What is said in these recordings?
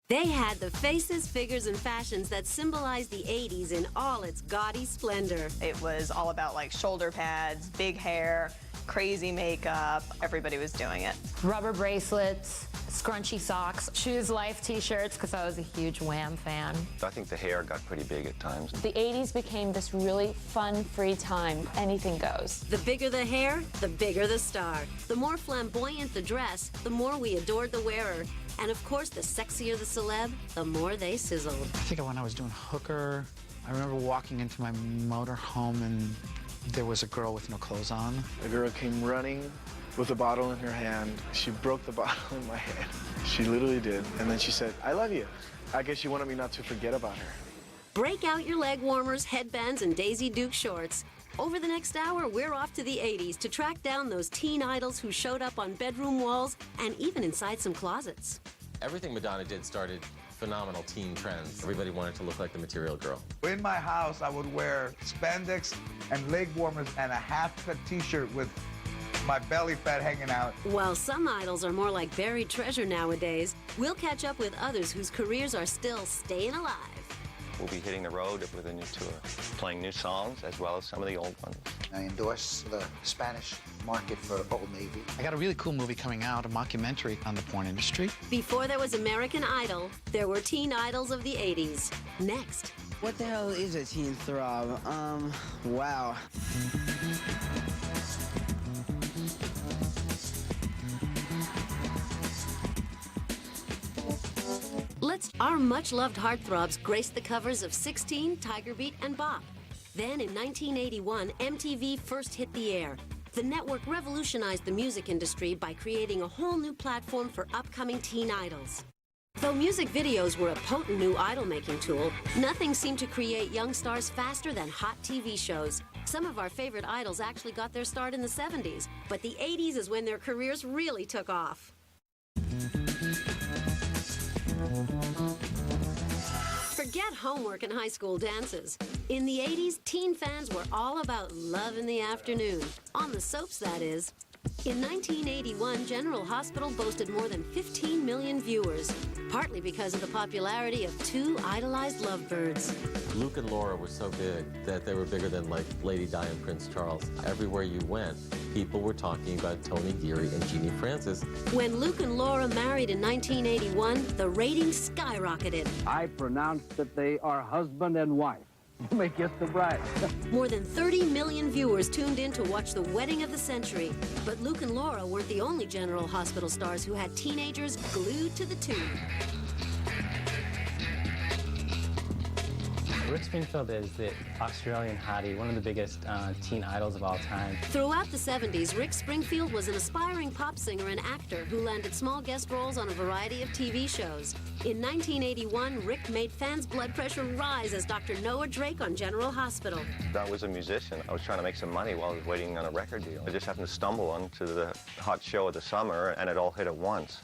They had the faces, figures, and fashions that symbolized the 80s in all its gaudy splendor. It was all about like shoulder pads, big hair, crazy makeup. Everybody was doing it. Rubber bracelets, scrunchy socks, Choose Life t-shirts, because I was a huge Wham fan. I think the hair got pretty big at times. The 80s became this really fun, free time. Anything goes. The bigger the hair, the bigger the star. The more flamboyant the dress, the more we adored the wearer. And of course, the sexier the celeb, the more they sizzled. I think when I was doing hooker, I remember walking into my motor home and there was a girl with no clothes on. A girl came running with a bottle in her hand. She broke the bottle in my hand. She literally did. And then she said, "I love you." I guess she wanted me not to forget about her. Break out your leg warmers, headbands, and Daisy Duke shorts. Over the next hour, we're off to the 80s to track down those teen idols who showed up on bedroom walls and even inside some closets. Everything Madonna did started phenomenal teen trends. Everybody wanted to look like the Material Girl. In my house, I would wear spandex and leg warmers and a half-cut t-shirt with my belly fat hanging out. While some idols are more like buried treasure nowadays, we'll catch up with others whose careers are still staying alive. We'll be hitting the road with a new tour, playing new songs as well as some of the old ones. I endorse the Spanish market for Old Navy. I got a really cool movie coming out, a mockumentary on the porn industry. Before there was American Idol, there were teen idols of the 80s. Next. What the hell is a teen throb? Wow. Our much-loved heartthrobs graced the covers of 16, Tiger Beat, and Bop. Then in 1981, MTV first hit the air. The network revolutionized the music industry by creating a whole new platform for upcoming teen idols. Though music videos were a potent new idol-making tool, nothing seemed to create young stars faster than hot TV shows. Some of our favorite idols actually got their start in the 70s, but the 80s is when their careers really took off. Forget homework and high school dances. In the 80s, teen fans were all about love in the afternoon. On the soaps, that is. In 1981, General Hospital boasted more than 15 million viewers, partly because of the popularity of two idolized lovebirds. Luke and Laura were so big that they were bigger than like Lady Di and Prince Charles. Everywhere you went, people were talking about Tony Geary and Jeannie Francis. When Luke and Laura married in 1981, the ratings skyrocketed. I pronounce that they are husband and wife. You may kiss the bride. More than 30 million viewers tuned in to watch the wedding of the century. But Luke and Laura weren't the only General Hospital stars who had teenagers glued to the tube. Rick Springfield is the Australian hottie, one of the biggest teen idols of all time. Throughout the 70s, Rick Springfield was an aspiring pop singer and actor who landed small guest roles on a variety of TV shows. In 1981, Rick made fans' blood pressure rise as Dr. Noah Drake on General Hospital. I was a musician. I was trying to make some money while I was waiting on a record deal. I just happened to stumble onto the hot show of the summer, and it all hit at once.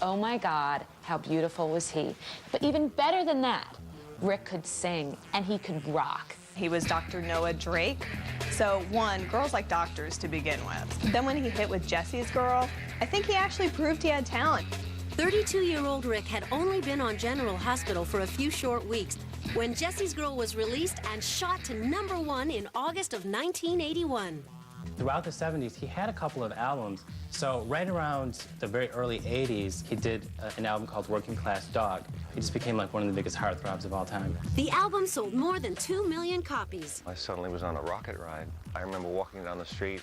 Oh my God, how beautiful was he. But even better than that, Rick could sing, and he could rock. He was Dr. Noah Drake. So, one, girls like doctors to begin with. Then when he hit with Jesse's Girl, I think he actually proved he had talent. 32-year-old Rick had only been on General Hospital for a few short weeks when Jesse's Girl was released and shot to #1 in August of 1981. Throughout the 70s, he had a couple of albums. So right around the very early 80s, he did an album called Working Class Dog. He just became like one of the biggest heartthrobs of all time. The album sold more than 2 million copies. I suddenly was on a rocket ride. I remember walking down the street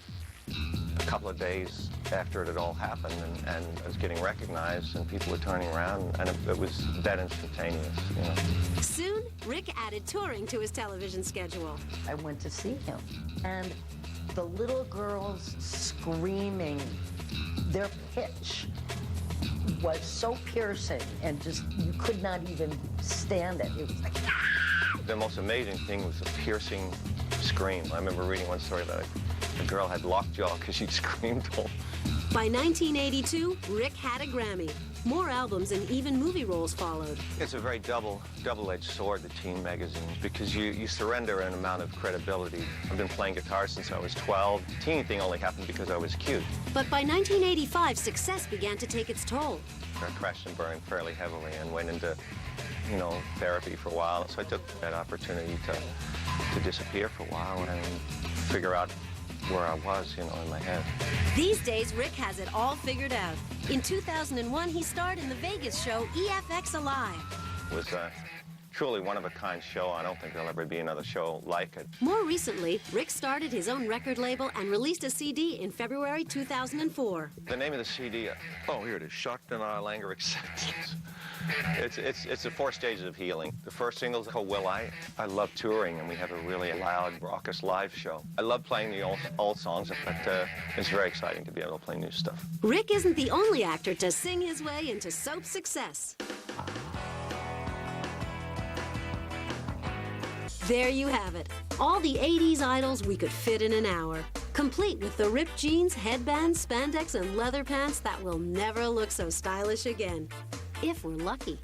a couple of days after it had all happened, and I was getting recognized, and people were turning around, and it was that instantaneous, you know. Soon, Rick added touring to his television schedule. I went to see him, and the little girls screaming, their pitch was so piercing, and just, you could not even stand it. It was like, ah! The most amazing thing was the piercing scream. I remember reading one story that a girl had lockjaw because she'd screamed all. By 1982, Rick had a Grammy. More albums and even movie roles followed. It's a very double-edged sword, the teen magazines, because you surrender an amount of credibility. I've been playing guitar since I was 12. The teen thing only happened because I was cute. But by 1985, success began to take its toll. I crashed and burned fairly heavily and went into, therapy for a while. So I took that opportunity to disappear for a while and figure out where I was, in my head. These days, Rick has it all figured out. In 2001, he starred in the Vegas show EFX Alive. It was a truly one-of-a-kind show. I don't think there'll ever be another show like it. More recently, Rick started his own record label and released a CD in February 2004. The name of the CD, here it is, Shocked and Our Anger Acceptance. It's the 4 stages of healing. The first single is called Will I. I love touring, and we have a really loud, raucous live show. I love playing the old songs, but it's very exciting to be able to play new stuff. Rick isn't the only actor to sing his way into soap success. There you have it. All the 80s idols we could fit in an hour. Complete with the ripped jeans, headbands, spandex, and leather pants that will never look so stylish again. If we're lucky.